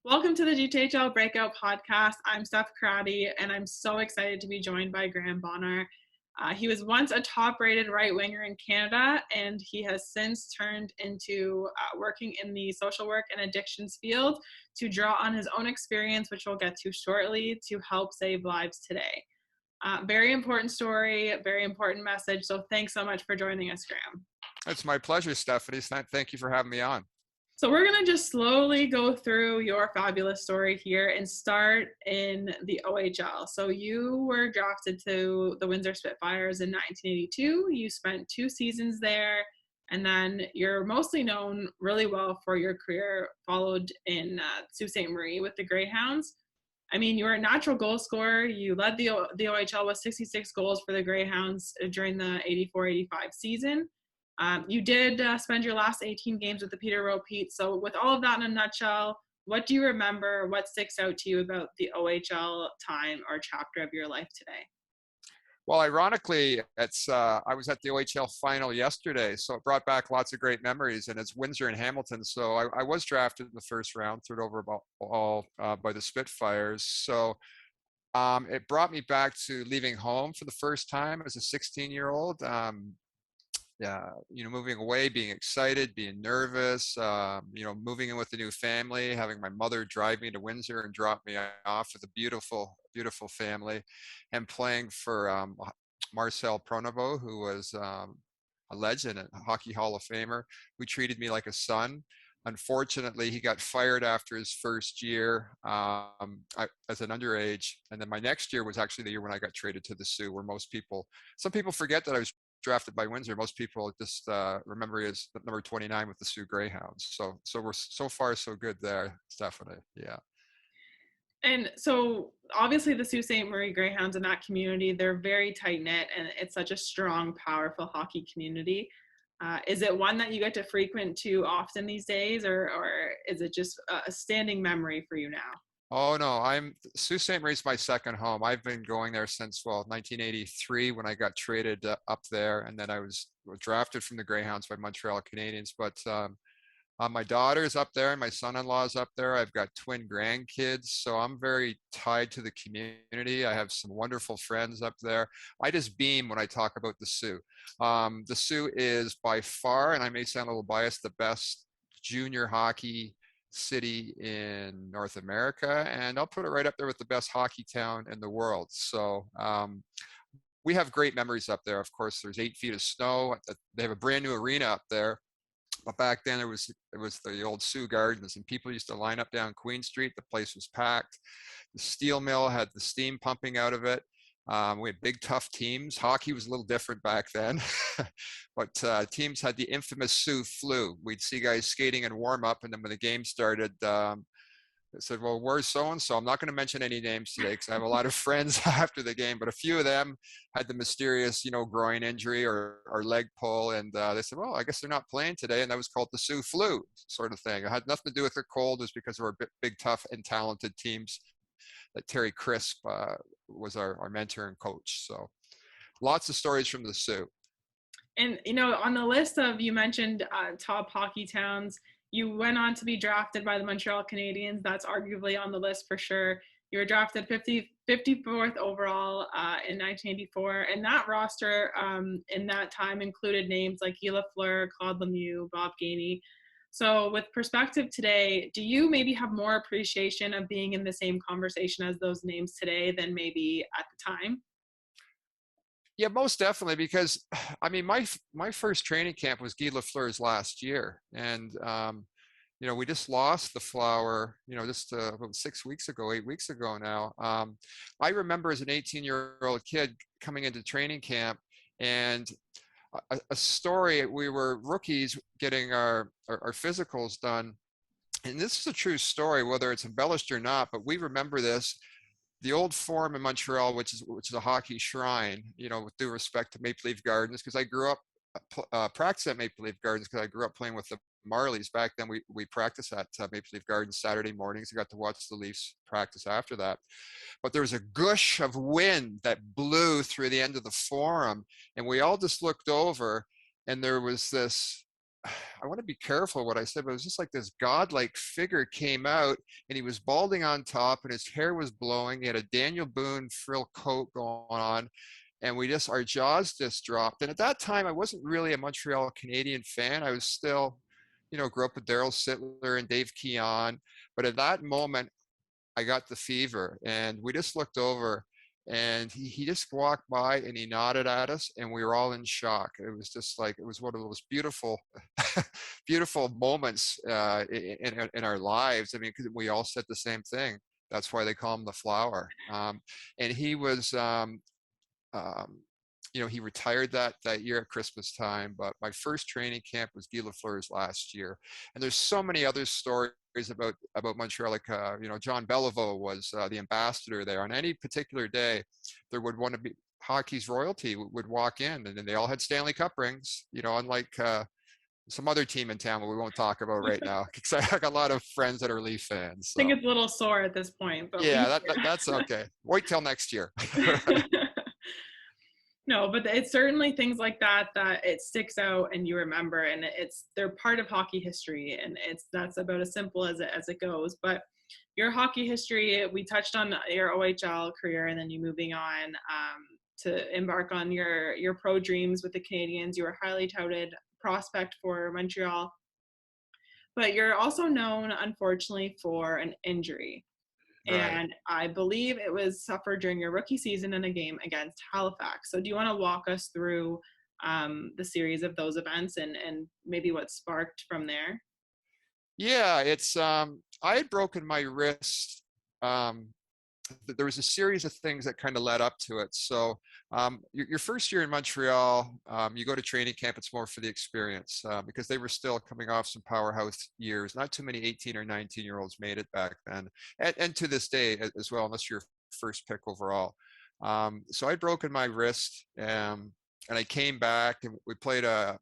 Welcome to the GTHL Breakout Podcast. I'm Steph Karate, and I'm so excited to be joined by Graeme Bonar. He was once a top-rated right winger in Canada, and he has since turned into working in the social work and addictions field to draw on his own experience, which we'll get to shortly, to help save lives today. Very important story, very important message. So thanks so much for joining us, Graeme. It's my pleasure, Stephanie. Thank you for having me on. So we're going to just slowly go through your fabulous story here and start in the OHL. So you were drafted to the Windsor Spitfires in 1982. You spent 2 seasons there, and then you're mostly known really well for your career followed in Sault Ste. Marie with the Greyhounds. I mean, you were a natural goal scorer. You led the OHL with 66 goals for the Greyhounds during the 84-85 season. You did spend your last 18 games with the Peter Rowe Pete. So with all of that in a nutshell, what do you remember? What sticks out to you about the OHL time or chapter of your life today? Well, ironically, I was at the OHL final yesterday, so it brought back lots of great memories, and it's Windsor and Hamilton. So I was drafted in the first round, third overall by the Spitfires. So it brought me back to leaving home for the first time as a 16-year-old. Moving away, being excited, being nervous, moving in with a new family, having my mother drive me to Windsor and drop me off with a beautiful, beautiful family, and playing for Marcel Pronovo, who was a legend, a Hockey Hall of Famer, who treated me like a son. Unfortunately, he got fired after his first year as an underage. And then my next year was actually the year when I got traded to the Soo, where some people forget that I was drafted by Windsor. Most people just remember me as number 29 with the Soo Greyhounds. So we're so far so good there, Stephanie. Yeah. And so obviously the Sault Ste. Marie Greyhounds in that community, they're very tight-knit, and it's such a strong, powerful hockey community. Is it one that you get to frequent too often these days, or is it just a standing memory for you now? Oh no, Sault Ste. Marie's my second home. I've been going there since 1983 when I got traded up there, and then I was drafted from the Greyhounds by Montreal Canadiens. But my daughter's up there, and my son-in-law's up there. I've got twin grandkids, so I'm very tied to the community. I have some wonderful friends up there. I just beam when I talk about the Soo. The Soo is by far, and I may sound a little biased, the best junior hockey city in North America, and I'll put it right up there with the best hockey town in the world. So we have great memories up there. Of course, there's 8 feet of snow. They have a brand new arena up there. But back then it was the old Soo Gardens, and people used to line up down Queen Street. The place was packed. The steel mill had the steam pumping out of it. We had big, tough teams. Hockey was a little different back then, but teams had the infamous Soo flu. We'd see guys skating and warm up, and then when the game started, they said, well, where's so-and-so? I'm not going to mention any names today because I have a lot of friends after the game, but a few of them had the mysterious, groin injury or leg pull, and they said, well, I guess they're not playing today, and that was called the Soo flu sort of thing. It had nothing to do with their cold. It was because of our big, tough, and talented teams that Terry Crisp was our mentor and coach. So lots of stories from the Soo. And, on the list of, you mentioned top hockey towns, you went on to be drafted by the Montreal Canadiens. That's arguably on the list for sure. You were drafted 54th overall in 1984. And that roster in that time included names like Guy Lafleur, Claude Lemieux, Bob Gainey. So with perspective today, do you maybe have more appreciation of being in the same conversation as those names today than maybe at the time? Yeah, most definitely, because I mean, my first training camp was Guy Lafleur's last year, and we just lost the Flower, just about 6 weeks ago, 8 weeks ago now. I remember as an 18-year-old kid coming into training camp, and a story. We were rookies getting our physicals done, and this is a true story, whether it's embellished or not. But we remember this. The old Forum in Montreal, which is a hockey shrine, with due respect to Maple Leaf Gardens, because I grew up practicing at Maple Leaf Gardens because I grew up playing with the Marlies. Back then, we practiced at Maple Leaf Gardens Saturday mornings. I got to watch the Leafs practice after that. But there was a gush of wind that blew through the end of the Forum, and we all just looked over, and there was this I want to be careful what I said, but it was just like this godlike figure came out, and he was balding on top, and his hair was blowing. He had a Daniel Boone frill coat going on, and our jaws just dropped. And at that time, I wasn't really a Montreal Canadian fan. I was still, grew up with Daryl Sittler and Dave Keon. But at that moment, I got the fever, and we just looked over, and he just walked by and he nodded at us, and we were all in shock. It was just like, it was one of those beautiful, beautiful moments in our lives. I mean, because we all said the same thing. That's why they call him the Flower. And he was, um, he retired that year at Christmas time, but my first training camp was Guy Lafleur's last year. And there's so many other stories about Montreal. Like, John Beliveau was the ambassador there. On any particular day, there would want to be hockey's royalty would walk in, and then they all had Stanley Cup rings, unlike some other team in town that we won't talk about right now, because I got a lot of friends that are Leaf fans. So. I think it's a little sore at this point, but yeah, that's okay. Wait till next year. No, but it's certainly things like that it sticks out and you remember, and they're part of hockey history, and that's about as simple as it goes. But your hockey history, we touched on your OHL career, and then you moving on to embark on your pro dreams with the Canadiens. You were a highly touted prospect for Montreal, but you're also known, unfortunately, for an injury. Right. And I believe it was suffered during your rookie season in a game against Halifax. So do you want to walk us through the series of those events and maybe what sparked from there? Yeah, it's I had broken my wrist. There was a series of things that kind of led up to it. So your first year in Montreal, you go to training camp, it's more for the experience because they were still coming off some powerhouse years. Not too many 18 or 19-year-olds made it back then, and to this day as well, unless you're first pick overall. So I'd broken my wrist, and I came back, and we played an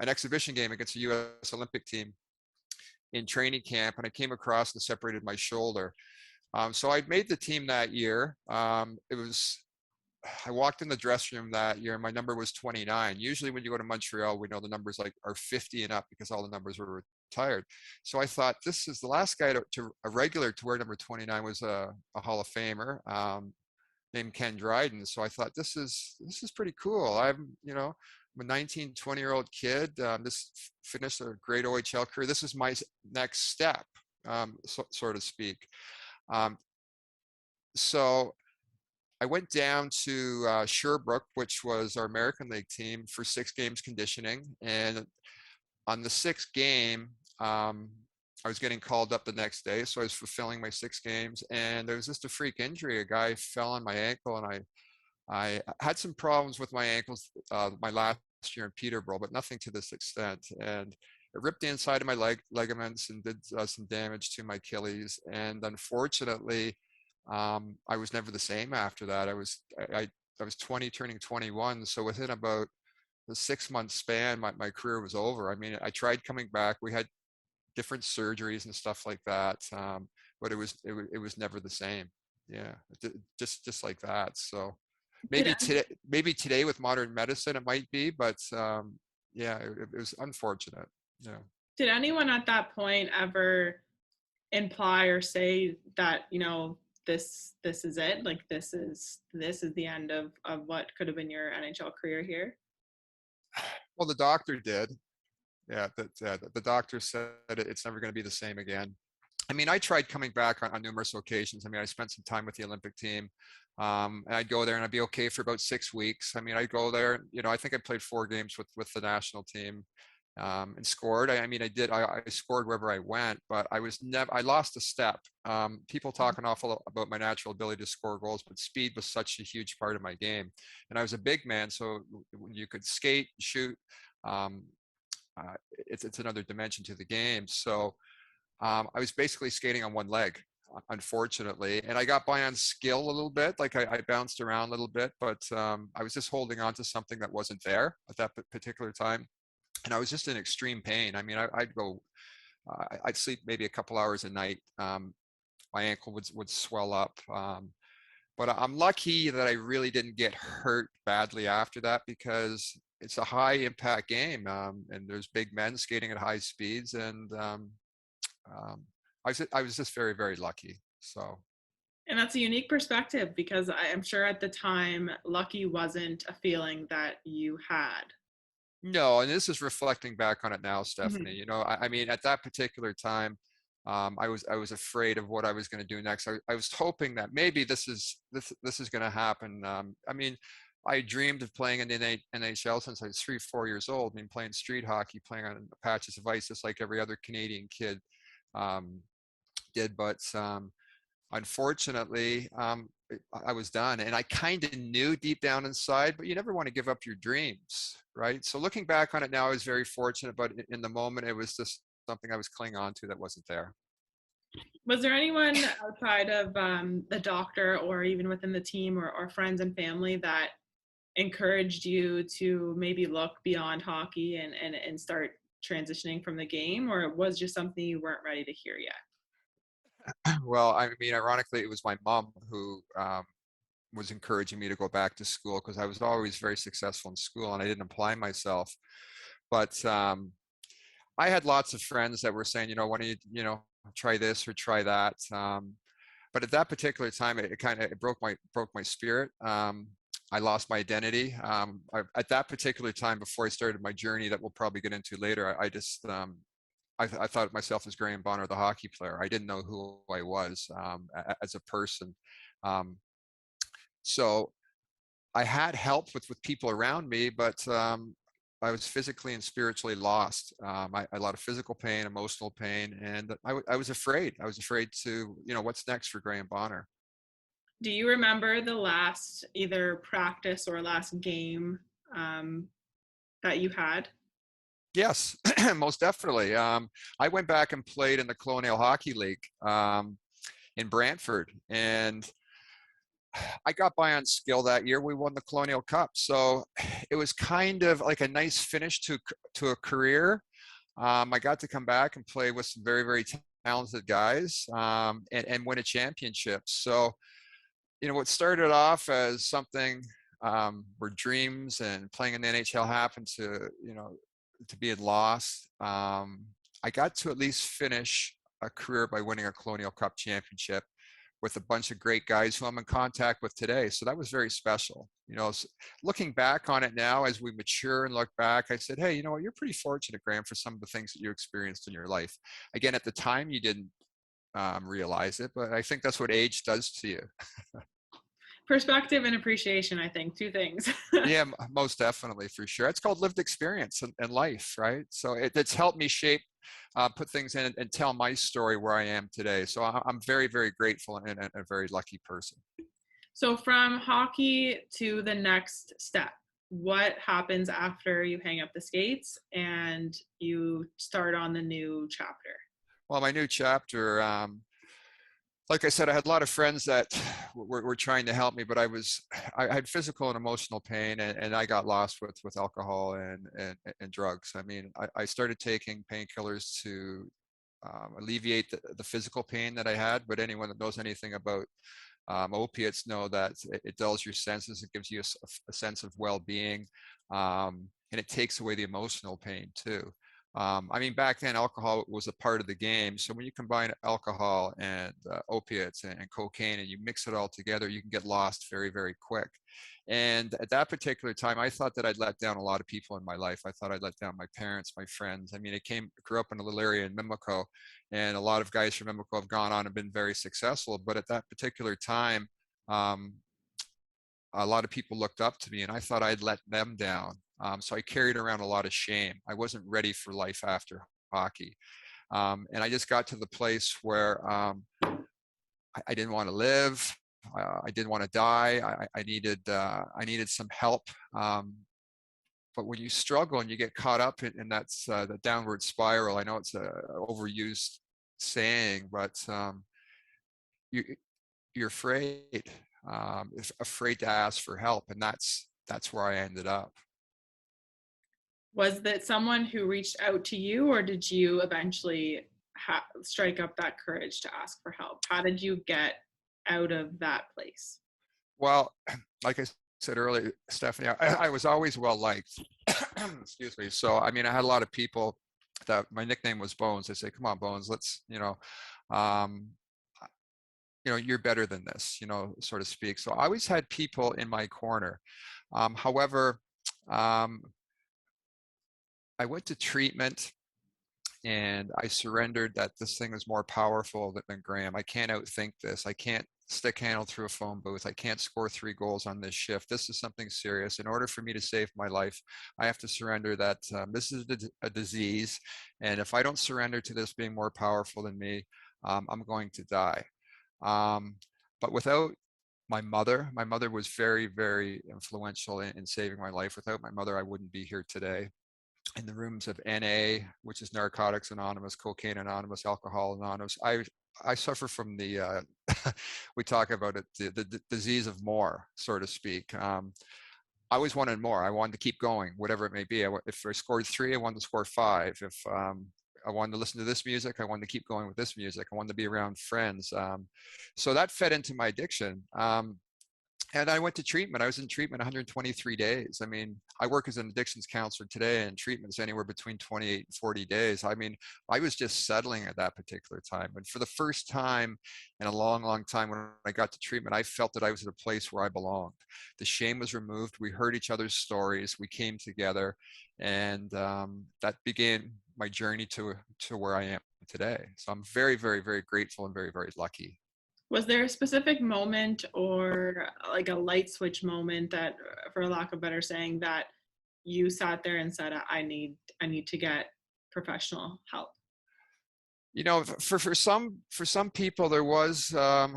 exhibition game against the U.S. Olympic team in training camp, and I came across and separated my shoulder. So I made the team that year. I walked in the dressing room that year, and my number was 29. Usually when you go to Montreal, we know the numbers are 50 and up because all the numbers were retired. So I thought, this is the last guy a regular to wear number 29 was a Hall of Famer named Ken Dryden. So I thought, this is pretty cool. I'm a 19, 20-year-old kid. This finished a great OHL career. This is my next step, so to speak. So I went down to Sherbrooke, which was our American League team, for 6 games conditioning. And on the 6th game, I was getting called up the next day. So I was fulfilling my 6 games, and there was just a freak injury. A guy fell on my ankle, and I had some problems with my ankles my last year in Peterborough, but nothing to this extent. And it ripped the inside of my ligaments and did some damage to my Achilles. And unfortunately, I was never the same after that. I was 20 turning 21. So within about the 6-month span, my career was over. I mean, I tried coming back. We had different surgeries and stuff like that. But it was never the same. Yeah. Just like that. So maybe today with modern medicine, it might be, but yeah, it was unfortunate. Yeah. Did anyone at that point ever imply or say that, this is it, like this is the end of what could have been your NHL career here? Well, the doctor did. Yeah, the doctor said it's never going to be the same again. I mean, I tried coming back on numerous occasions. I mean, I spent some time with the Olympic team, and I'd go there and I'd be okay for about 6 weeks. I mean, I'd go there, I think I played 4 games with the national team. And scored. I scored wherever I went, but I lost a step. People talk an awful lot about my natural ability to score goals, but speed was such a huge part of my game. And I was a big man, so when you could skate, shoot, it's another dimension to the game. So I was basically skating on one leg, unfortunately. And I got by on skill a little bit, like I bounced around a little bit, but I was just holding on to something that wasn't there at that particular time. And I was just in extreme pain. I mean, I'd sleep maybe a couple hours a night. My ankle would swell up. But I'm lucky that I really didn't get hurt badly after that, because it's a high impact game, and there's big men skating at high speeds, and I was just very, very lucky. So. And that's a unique perspective, because I am sure at the time, lucky wasn't a feeling that you had. No, and this is reflecting back on it now, Stephanie. Mhm. You know, I mean, at that particular time, I was afraid of what I was going to do next. I was hoping that maybe this is going to happen. I mean, I dreamed of playing in the NHL since I was 3, 4 years old. I mean, playing street hockey, playing on patches of ice, just like every other Canadian kid um, did. But unfortunately, I was done, and I kind of knew deep down inside, but you never want to give up your dreams, right? So looking back on it now, I was very fortunate, but in the moment, it was just something I was clinging on to that wasn't there. Was there anyone outside of the doctor, or even within the team, or friends and family, that encouraged you to maybe look beyond hockey and start transitioning from the game, or it was just something you weren't ready to hear yet? Well, I mean, ironically, it was my mom who was encouraging me to go back to school, because I was always very successful in school and I didn't apply myself. But I had lots of friends that were saying, you know, why don't you, you know, try this or try that. But at that particular time, it kind of broke my spirit. I lost my identity. At that particular time, before I started my journey that we'll probably get into later, I just I thought of myself as Graeme Bonar, the hockey player. I didn't know who I was as a person. Um, so I had help with people around me, but I was physically and spiritually lost. A lot of physical pain, emotional pain, and I was afraid. I was afraid to, you know, what's next for Graeme Bonar. Do you remember the last either practice or last game um, that you had? Yes, most definitely. I went back and played in the Colonial Hockey League in Brantford, and I got by on skill that year. We won the Colonial Cup, so it was kind of like a nice finish to a career. I got to come back and play with some very, very talented guys, and win a championship. So, you know, what started off as something where dreams and playing in the NHL happened to, you know, to being lost. I got to at least finish a career by winning a Colonial Cup championship with a bunch of great guys who I'm in contact with today. So that was very special. You know, looking back on it now, as we mature and look back, I said, hey, you know what, you're pretty fortunate, Graeme, for some of the things that you experienced in your life. Again, at the time, you didn't realize it, but I think that's what age does to you. Perspective and appreciation, I think, two things. Yeah, most definitely, for sure. It's called lived experience in life, right? So it's helped me shape, put things in, and tell my story where I am today. So I'm very, very grateful and a very lucky person. So from hockey to the next step, what happens after you hang up the skates and you start on the new chapter? Well, my new chapter, like I said, I had a lot of friends that were trying to help me, but I had physical and emotional pain, and I got lost with alcohol and drugs. I mean, I started taking painkillers to alleviate the physical pain that I had, but anyone that knows anything about opiates know that it dulls your senses. It gives you a sense of well-being, and it takes away the emotional pain too. I mean, back then, alcohol was a part of the game. So when you combine alcohol and opiates and cocaine and you mix it all together, you can get lost very, very quick. And at that particular time, I thought that I'd let down a lot of people in my life. I thought I'd let down my parents, my friends. I mean, grew up in a little area in Mimico, and a lot of guys from Mimico have gone on and been very successful. But at that particular time, a lot of people looked up to me, and I thought I'd let them down. So I carried around a lot of shame. I wasn't ready for life after hockey. And I just got to the place where I didn't want to live. I didn't want to die. I needed some help. But when you struggle and you get caught up in that's the downward spiral, I know it's a overused saying, but you're afraid, afraid to ask for help, and that's where I ended up. Was that someone who reached out to you, or did you eventually strike up that courage to ask for help? How did you get out of that place? Well, like I said earlier, Stephanie, I was always well liked. excuse me. So, I mean, I had a lot of people that my nickname was Bones. They say, come on, Bones, let's, um, you're better than this, so to speak. So I always had people in my corner. However, um, I went to treatment and I surrendered that this thing is more powerful than Graeme. I can't outthink this. I can't stick handle through a phone booth. I can't score 3 goals on this shift. This is something serious. In order for me to save my life, I have to surrender that this is a disease. And if I don't surrender to this being more powerful than me, I'm going to die. But without my mother was very, very influential in saving my life. Without my mother, I wouldn't be here today. In the rooms of NA, which is Narcotics Anonymous, Cocaine Anonymous, Alcohol Anonymous, I suffer from the, we talk about it, the disease of more, so to speak. I always wanted more. I wanted to keep going, whatever it may be. If I scored 3, I wanted to score 5. If I wanted to listen to this music, I wanted to keep going with this music. I wanted to be around friends. So that fed into my addiction. And I went to treatment. I was in treatment 123 days. I mean, I work as an addictions counselor today, and treatment's anywhere between 28 and 40 days. I mean, I was just settling at that particular time. And for the first time in a long, long time, when I got to treatment, I felt that I was at a place where I belonged. The shame was removed. We heard each other's stories. We came together, and that began my journey to where I am today. So I'm very, very, very grateful and very, very lucky. Was there a specific moment or like a light switch moment that, for lack of better saying, that you sat there and said, I need to get professional help? For some people, there was a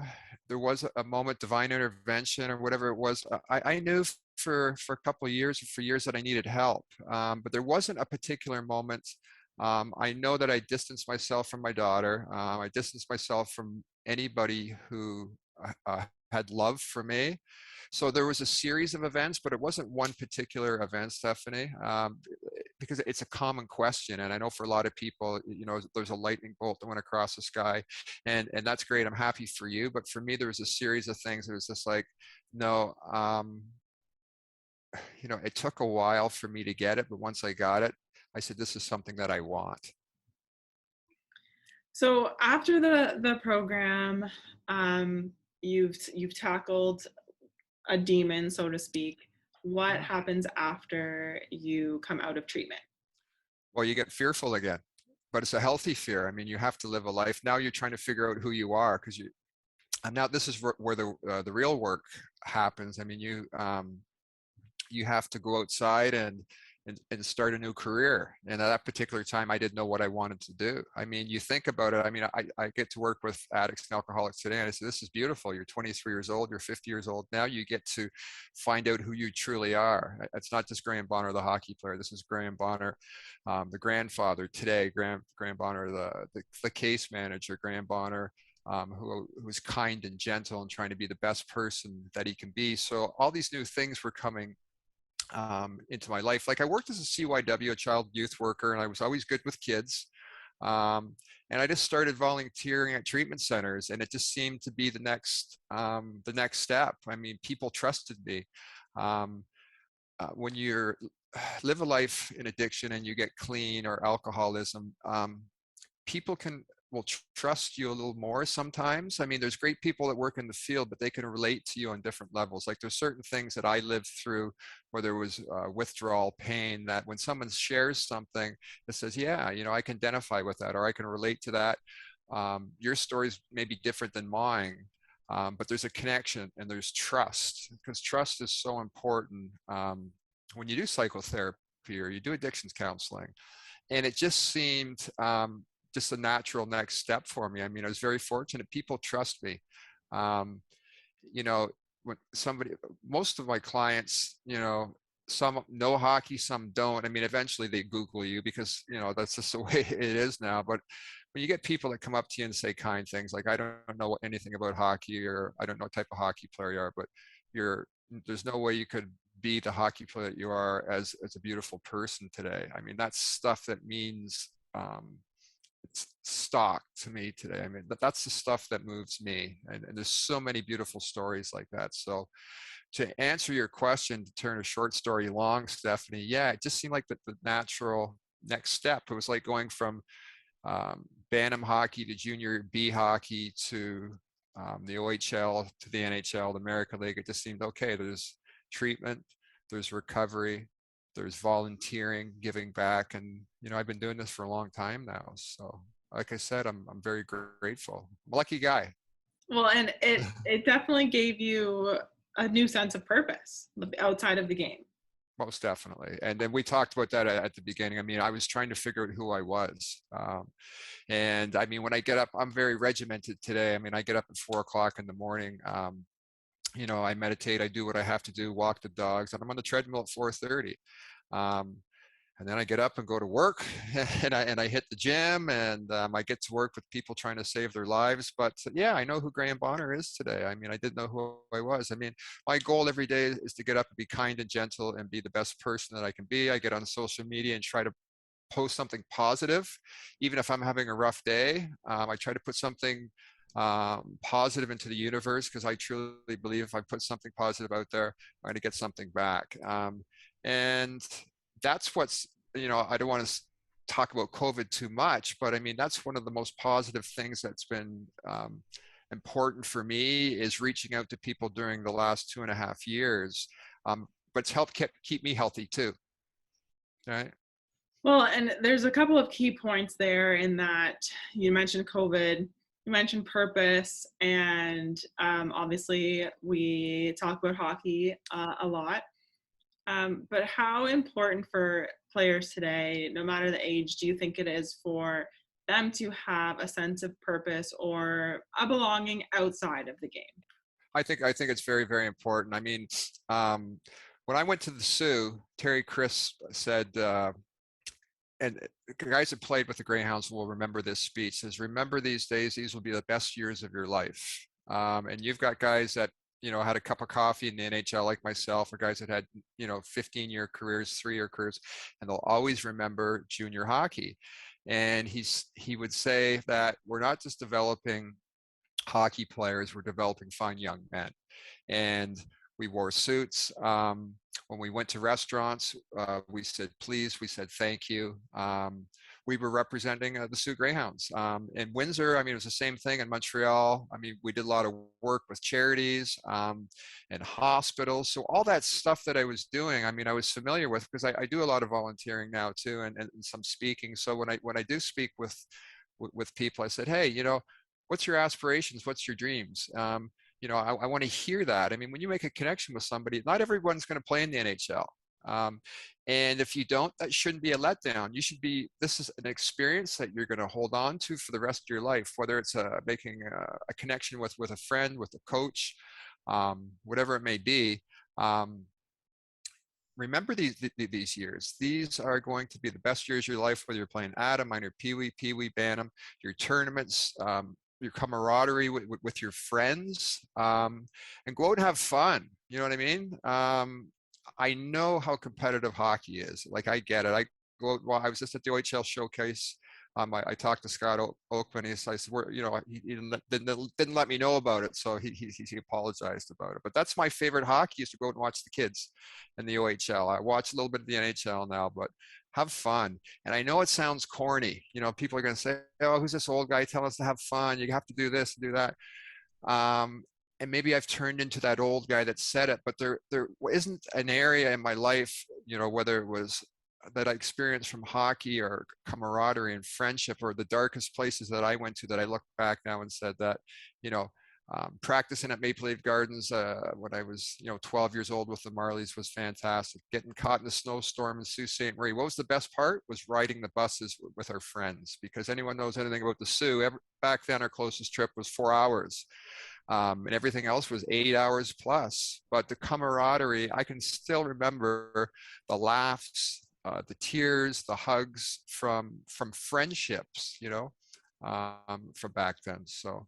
moment, divine intervention or whatever it was. I knew for a couple of years, for years, that I needed help, but there wasn't a particular moment. I know that I distanced myself from my daughter. I distanced myself from anybody who had love for me. So there was a series of events, but it wasn't one particular event, Stephanie, because it's a common question. And I know for a lot of people, there's a lightning bolt that went across the sky, and that's great. I'm happy for you. But for me, there was a series of things that was just like, no, it took a while for me to get it. But once I got it, I said, this is something that I want. So after the program, you've tackled a demon, so to speak. What happens after you come out of treatment? Well, you get fearful again, but it's a healthy fear. I mean, you have to live a life. Now you're trying to figure out who you are, because and now this is where the real work happens. I mean, you have to go outside and start a new career. And at that particular time, I didn't know what I wanted to do. I mean, you think about it. I mean, I get to work with addicts and alcoholics today, and I say, this is beautiful. You're 23 years old, you're 50 years old. Now you get to find out who you truly are. It's not just Graeme Bonar, the hockey player. This is Graeme Bonar, the grandfather today, Graeme Bonar, the case manager, Graeme Bonar, who's kind and gentle and trying to be the best person that he can be. So all these new things were coming into my life. Like, I worked as a CYW, a child youth worker, and I was always good with kids. And I just started volunteering at treatment centers, and it just seemed to be the next step. I mean, people trusted me. When you live a life in addiction and you get clean or alcoholism, people will trust you a little more sometimes. I mean, there's great people that work in the field, but they can relate to you on different levels. Like, there's certain things that I lived through where there was withdrawal pain, that when someone shares something that says, yeah, I can identify with that, or I can relate to that. Your stories may be different than mine, but there's a connection and there's trust, because trust is so important when you do psychotherapy or you do addictions counseling. And it just seemed just a natural next step for me. I mean, I was very fortunate. People trust me. When most of my clients, some know hockey, some don't. I mean, eventually they Google you, because, that's just the way it is now. But when you get people that come up to you and say kind things, like, I don't know anything about hockey, or I don't know what type of hockey player you are, but there's no way you could be the hockey player that you are as a beautiful person today. I mean, that's stuff that means, it's stock to me today. I mean, that's the stuff that moves me. And there's so many beautiful stories like that. So to answer your question, to turn a short story long, Stephanie, yeah, it just seemed like the natural next step. It was like going from Bantam hockey to junior B hockey to the OHL to the NHL, the American League. It just seemed okay. There's treatment, there's recovery, there's volunteering, giving back, and I've been doing this for a long time now. So, like I said, I'm very grateful. I'm a lucky guy. Well, and it definitely gave you a new sense of purpose outside of the game. Most definitely. And then we talked about that at the beginning. I mean, I was trying to figure out who I was. And I mean, when I get up, I'm very regimented today. I mean, I get up at 4:00 in the morning. I meditate, I do what I have to do, walk the dogs, and I'm on the treadmill at 4:30. And then I get up and go to work, and I hit the gym, and I get to work with people trying to save their lives. But yeah, I know who Graeme Bonar is today. I mean, I didn't know who I was. I mean, my goal every day is to get up and be kind and gentle and be the best person that I can be. I get on social media and try to post something positive, even if I'm having a rough day. I try to put something positive into the universe, because I truly believe if I put something positive out there, I'm going to get something back. And that's what's, I don't want to talk about COVID too much, but I mean, that's one of the most positive things that's been important for me, is reaching out to people during the last 2.5 years. But it's helped keep me healthy too. Right. Well, and there's a couple of key points there in that you mentioned COVID, you mentioned purpose, and obviously we talk about hockey a lot. But how important for players today, no matter the age, do you think it is for them to have a sense of purpose or a belonging outside of the game? I think it's very, very important. I mean, when I went to the Soo, Terry Chris said, and guys that played with the Greyhounds will remember this speech, says, remember these days, these will be the best years of your life. And you've got guys that, had a cup of coffee in the NHL like myself, or guys that had, 15-year careers, 3-year careers, and they'll always remember junior hockey. And he would say that we're not just developing hockey players, we're developing fine young men. And we wore suits. When we went to restaurants, we said please, we said thank you. We were representing the Soo Greyhounds. In Windsor, I mean, it was the same thing. In Montreal, I mean, we did a lot of work with charities and hospitals. So all that stuff that I was doing, I mean, I was familiar with, because I do a lot of volunteering now too, and some speaking. So when I do speak with people, I said, hey, what's your aspirations? What's your dreams? I want to hear that. I mean, when you make a connection with somebody, not everyone's going to play in the NHL. And if you don't, that shouldn't be a letdown. This is an experience that you're going to hold on to for the rest of your life, whether it's making a connection with a friend, with a coach, whatever it may be. Remember these years. These are going to be the best years of your life, whether you're playing Atom, minor Pee-wee, Bantam, your tournaments, your camaraderie with your friends, and go out and have fun. You know what I mean? I know how competitive hockey is. Like, I get it. I was just at the OHL showcase. I talked to Scott Oakman. I said, he didn't let me know about it, so he apologized about it. But that's my favorite hockey, is to go out and watch the kids in the OHL. I watch a little bit of the NHL now, but have fun. And I know it sounds corny. People are going to say, oh, who's this old guy telling us to have fun? You have to do this and do that. And maybe I've turned into that old guy that said it, but there isn't an area in my life, whether it was that I experienced from hockey or camaraderie and friendship, or the darkest places that I went to, that I look back now and said that, practicing at Maple Leaf Gardens when I was, 12 years old with the Marlies was fantastic. Getting caught in a snowstorm in Sault Ste. Marie. What was the best part? Was riding the buses with our friends, because anyone knows anything about the Soo, back then our closest trip was 4 hours. And everything else was 8 hours plus. But the camaraderie, I can still remember the laughs, the tears, the hugs from friendships, from back then. So,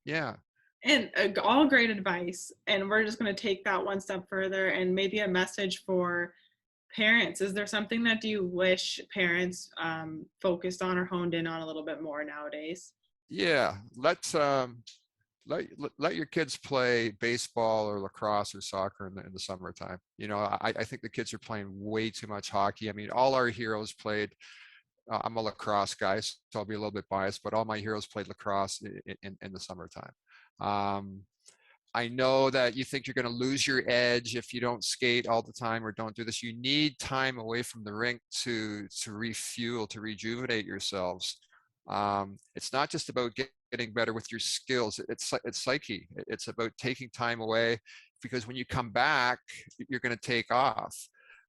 yeah. And all great advice. And we're just going to take that one step further, and maybe a message for parents. Is there something that you wish parents focused on or honed in on a little bit more nowadays? Yeah, let's let your kids play baseball or lacrosse or soccer in the summertime. I think the kids are playing way too much hockey. I mean, all our heroes played. I'm a lacrosse guy, so I'll be a little bit biased, but all my heroes played lacrosse in the summertime. Um, I know that you think you're going to lose your edge if you don't skate all the time or don't do this. You need time away from the rink to refuel, to rejuvenate yourselves. It's not just about getting better with your skills. It's psyche. It's about taking time away, because when you come back, you're going to take off.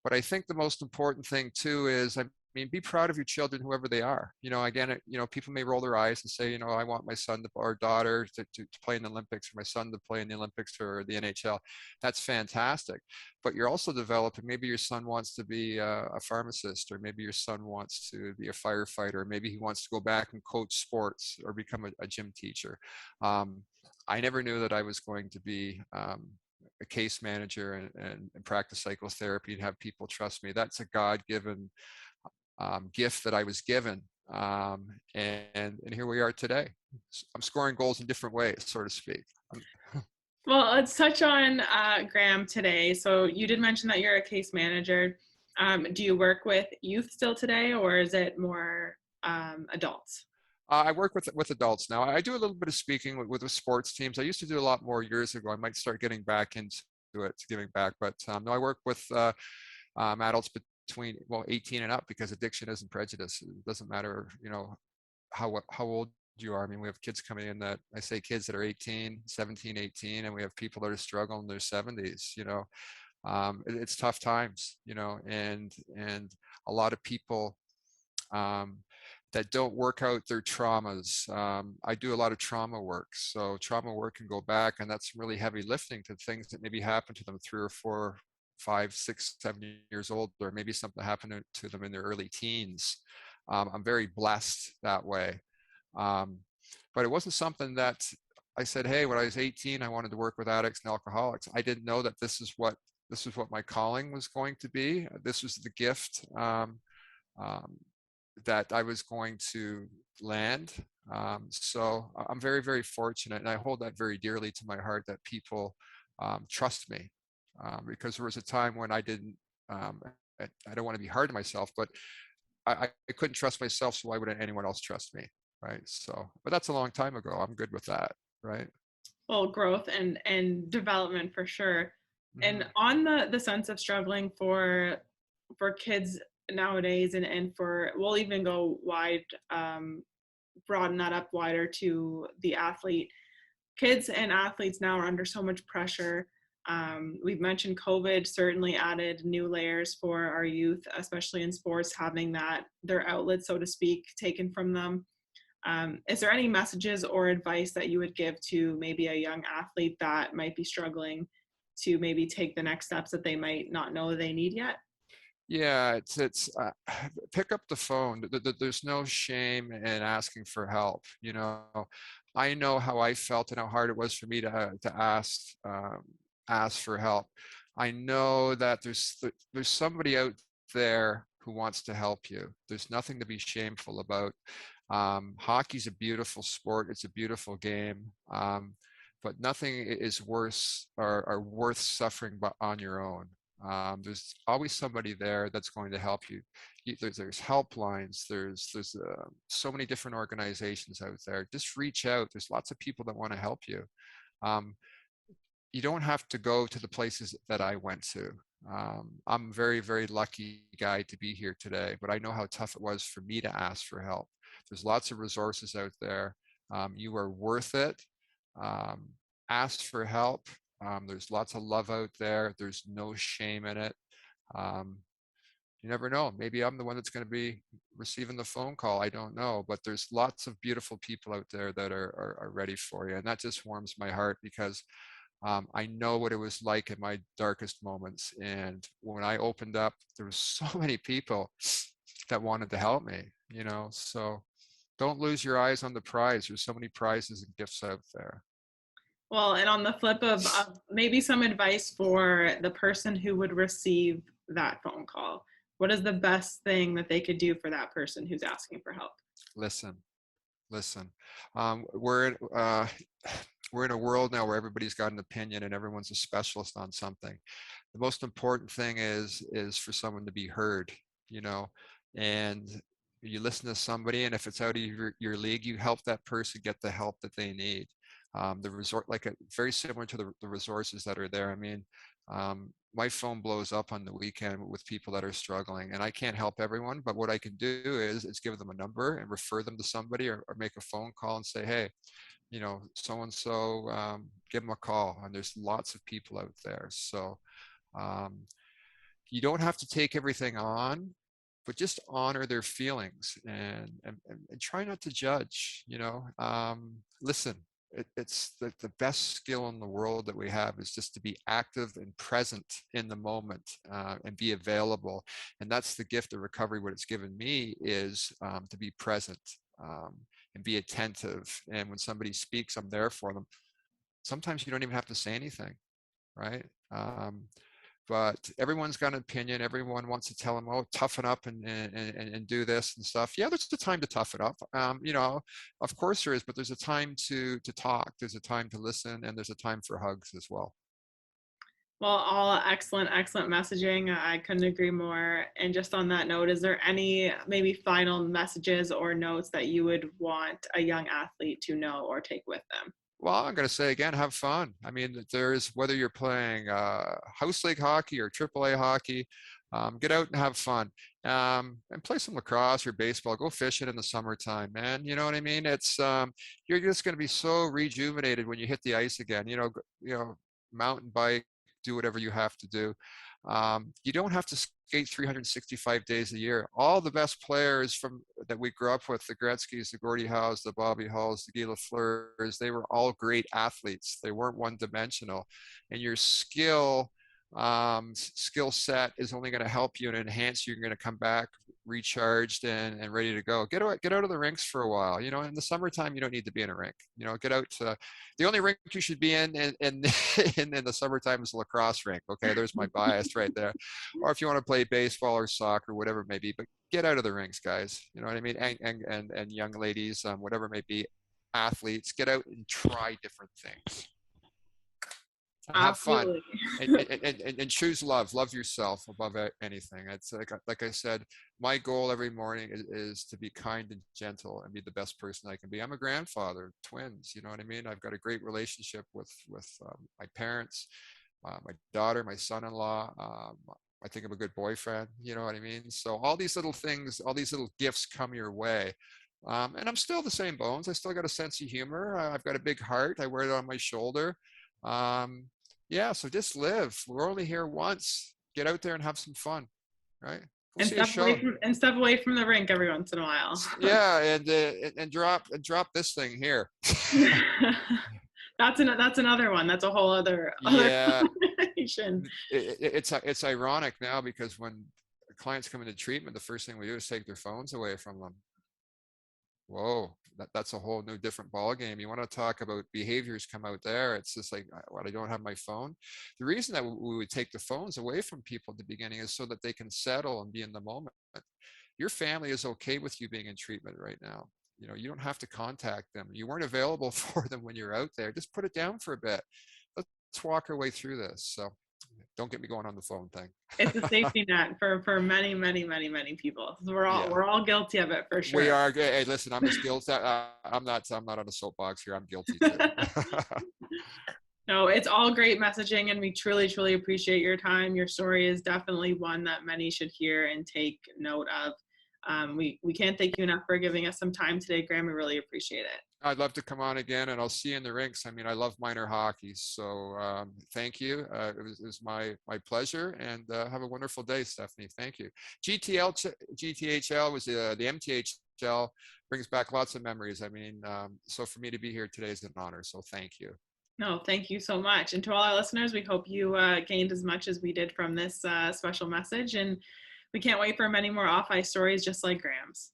But I think the most important thing too is, I mean, be proud of your children, whoever they are. Again, people may roll their eyes and say, I want my son or daughter to play in the Olympics, or my son to play in the Olympics or the NHL. That's fantastic. But you're also developing, maybe your son wants to be a pharmacist, or maybe your son wants to be a firefighter, or maybe he wants to go back and coach sports or become a gym teacher. I never knew that I was going to be a case manager and practice psychotherapy and have people trust me. That's a God-given gift that I was given, and here we are today. I'm scoring goals in different ways, so to speak. Well, let's touch on Graeme today. So you did mention that you're a case manager. Do you work with youth still today, or is it more adults? I work with adults now. I do a little bit of speaking with sports teams. I used to do a lot more years ago. I might start getting back into it, giving back. But no, I work with adults between 18 and up, because addiction isn't prejudice. It doesn't matter, how old you are. I mean, we have kids coming in that, I say kids that are 18, 17, 18, and we have people that are struggling in their 70s. It's tough times, and a lot of people that don't work out their traumas. I do a lot of trauma work. So trauma work can go back, and that's really heavy lifting to things that maybe happened to them 3 or 4, 5, 6, 7 years old, or maybe something happened to them in their early teens. I'm very blessed that way. But it wasn't something that I said, hey, when I was 18, I wanted to work with addicts and alcoholics. I didn't know that this is what my calling was going to be. This was the gift that I was going to land. So I'm very, very fortunate, and I hold that very dearly to my heart, that people trust me, because there was a time when I didn't, I don't want to be hard to myself, but I couldn't trust myself, so why would anyone else trust me, right? So, but that's a long time ago. I'm good with that, right? Well, growth and development for sure. Mm-hmm. And on the sense of struggling for kids nowadays, and we'll even go wide, broaden that up wider to the athlete. Kids and athletes now are under so much pressure. We've mentioned COVID certainly added new layers for our youth, especially in sports, having their outlet, so to speak, taken from them. Is there any messages or advice that you would give to maybe a young athlete that might be struggling to maybe take the next steps that they might not know they need yet? Yeah, it's pick up the phone. There's no shame in asking for help. I know how I felt and how hard it was for me to ask for help. I know that there's somebody out there who wants to help you. There's nothing to be shameful about. Hockey's a beautiful sport. It's a beautiful game. But nothing is worse or worth suffering on your own. There's always somebody there that's going to help you. There's helplines. There's so many different organizations out there. Just reach out. There's lots of people that want to help you. You don't have to go to the places that I went to. I'm a very, very lucky guy to be here today, but I know how tough it was for me to ask for help. There's lots of resources out there. You are worth it. Ask for help. There's lots of love out there. There's no shame in it. You never know. Maybe I'm the one that's going to be receiving the phone call. I don't know. But there's lots of beautiful people out there that are ready for you. And that just warms my heart, because I know what it was like in my darkest moments. And when I opened up, there was so many people that wanted to help me, so don't lose your eyes on the prize. There's so many prizes and gifts out there. Well, and on the flip of maybe some advice for the person who would receive that phone call, what is the best thing that they could do for that person who's asking for help? Listen. we're in a world now where everybody's got an opinion and everyone's a specialist on something. The most important thing is for someone to be heard, and you listen to somebody, and if it's out of your league, you help that person get the help that they need. Very similar to the resources that are there. I mean, my phone blows up on the weekend with people that are struggling, and I can't help everyone, but what I can do is give them a number and refer them to somebody, or make a phone call and say, hey, so-and-so, give them a call. And there's lots of people out there. So you don't have to take everything on, but just honor their feelings, and try not to judge. Listen, it's the best skill in the world that we have is just to be active and present in the moment, and be available. And that's the gift of recovery. What it's given me is to be present, and be attentive. And when somebody speaks, I'm there for them. Sometimes you don't even have to say anything, right? But everyone's got an opinion. Everyone wants to tell them, oh, toughen up and do this and stuff. Yeah, there's a time to toughen up. Of course there is, but there's a time to talk. There's a time to listen, and there's a time for hugs as well. Well, all excellent messaging. I couldn't agree more. And just on that note, is there any maybe final messages or notes that you would want a young athlete to know or take with them? Well, I'm going to say again, have fun. I mean, whether you're playing house league hockey or AAA hockey, get out and have fun, and play some lacrosse or baseball. Go fishing in the summertime, man. You know what I mean? It's you're just going to be so rejuvenated when you hit the ice again. Mountain bike, do whatever you have to do. You don't have to skate 365 days a year. All the best players that we grew up with, the Gretzkys, the Gordie Howes, the Bobby Hulls, the Guy Lafleurs, they were all great athletes. They weren't one-dimensional. And your skill set is only going to help you and enhance you. You're going to come back recharged and ready to go. Get out of the rinks for a while. In the summertime, you don't need to be in a rink. Get out to the only rink you should be in the summertime is a lacrosse rink. Okay, there's my bias right there. Or if you want to play baseball or soccer, whatever it may be, but get out of the rinks, guys. You know what I mean? And young ladies, whatever it may be, athletes, get out and try different things. Have fun and choose love yourself above anything. It's like I said, my goal every morning is to be kind and gentle and be the best person I can be. I'm a grandfather, twins, you know what I mean? I've got a great relationship with my parents, my daughter, my son-in-law. I think I'm a good boyfriend, you know what I mean? So all these little things, all these little gifts come your way. And I'm still the same bones. I still got a sense of humor. I've got a big heart. I wear it on my shoulder. So just live. We're only here once. Get out there and have some fun, right? And step away from the rink every once in a while. Yeah, and drop this thing here. That's another one. That's a whole other conversation. It's ironic now because when clients come into treatment, the first thing we do is take their phones away from them. Whoa, that's a whole new different ball game. You want to talk about behaviors come out there. It's just like, I don't have my phone. The reason that we would take the phones away from people at the beginning is so that they can settle and be in the moment. Your family is okay with you being in treatment right now. You don't have to contact them. You weren't available for them when you're out there. Just put it down for a bit. Let's walk our way through this. So don't get me going on the phone thing. It's a safety net for many, many, many, many people. We're all guilty of it for sure. We are. Hey, listen, I'm as guilty. I'm not on a soapbox here. I'm guilty too. No, it's all great messaging, and we truly, truly appreciate your time. Your story is definitely one that many should hear and take note of. We can't thank you enough for giving us some time today, Graeme. We really appreciate it. I'd love to come on again, and I'll see you in the rinks. I mean, I love minor hockey, so thank you. It was my pleasure, and have a wonderful day, Stephanie. Thank you. GTHL was the MTHL, brings back lots of memories. I mean, so for me to be here today is an honor, so thank you. No, thank you so much. And to all our listeners, we hope you gained as much as we did from this special message, and we can't wait for many more off-ice stories just like Graeme's.